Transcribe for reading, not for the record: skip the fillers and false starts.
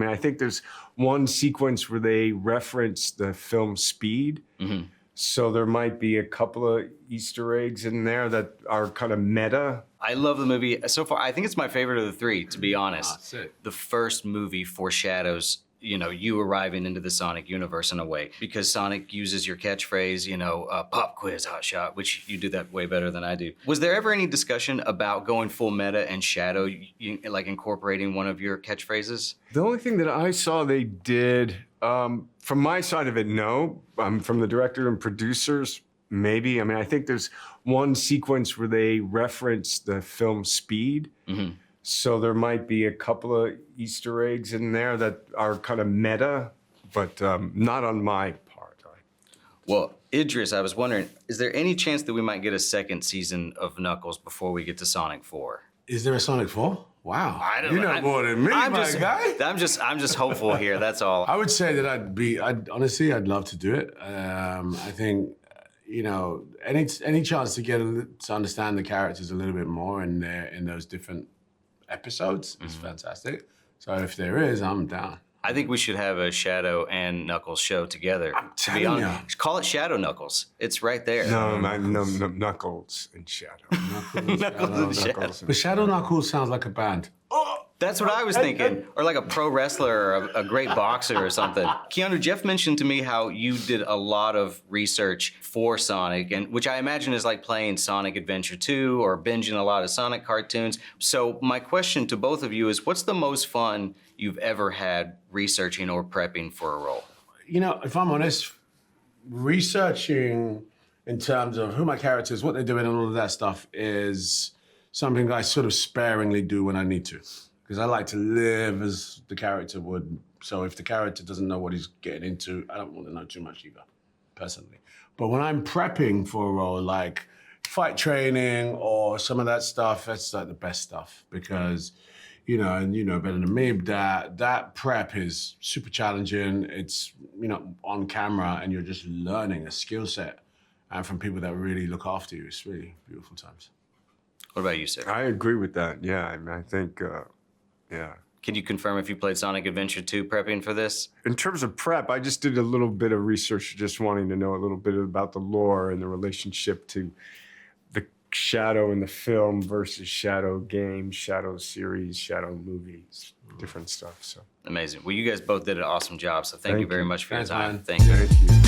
mean, I think there's one sequence where they reference the film Speed. So there might be a couple of Easter eggs in there that are kind of meta. I love the movie so far. I think it's my favorite of the three, to be honest. Sick. The first movie foreshadows, you know, you arriving into the Sonic universe in a way, because Sonic uses your catchphrase, you know, pop quiz, hot shot, which you do that way better than I do. Was there ever any discussion about going full meta and Shadow, like incorporating one of your catchphrases? The only thing that I saw they did, from my side of it, no. From the director and producers, maybe. I mean, I think there's one sequence where they reference the film Speed. So there might be a couple of Easter eggs in there that are kind of meta, but not on my part. Well, Idris, I was wondering, is there any chance that we might get a second season of Knuckles before we get to Sonic 4? Is there a Sonic 4? Wow. I don't You know more than me, my guy. I'm just hopeful here, that's all. I would say that honestly, I'd love to do it. I think, you know, any chance to get to understand the characters a little bit more in those different episodes is fantastic. So if there is, I'm down. I think we should have a Shadow and Knuckles show together. To be telling honest, call it Shadow Knuckles. It's right there. No, Knuckles and Shadow. Knuckles and Shadow. But Shadow Knuckles sounds like a band. That's what I was thinking. Or like a pro wrestler or a great boxer or something. Keanu, Jeff mentioned to me how you did a lot of research for Sonic, and which I imagine is like playing Sonic Adventure 2 or binging a lot of Sonic cartoons. So my question to both of you is, what's the most fun you've ever had researching or prepping for a role? You know, if I'm honest, researching in terms of who my characters, what they're doing, and all of that stuff is something I sort of sparingly do when I need to. Because I like to live as the character would. So if the character doesn't know what he's getting into, I don't want to know too much either, personally. But when I'm prepping for a role, like fight training or some of that stuff, that's like the best stuff. Because, you know, and you know better than me, that prep is super challenging. It's, you know, on camera and you're just learning a skill set. And from people that really look after you, it's really beautiful times. What about you, sir? I agree with that. Yeah, I mean, I think, yeah. Can you confirm if you played Sonic Adventure 2 prepping for this? In terms of prep, I just did a little bit of research, just wanting to know a little bit about the lore and the relationship to the Shadow in the film versus Shadow games, Shadow series, Shadow movies, different stuff. So Amazing. Well, you guys both did an awesome job, so thank you very much for your Thanks, time. man. Thank you. thank you.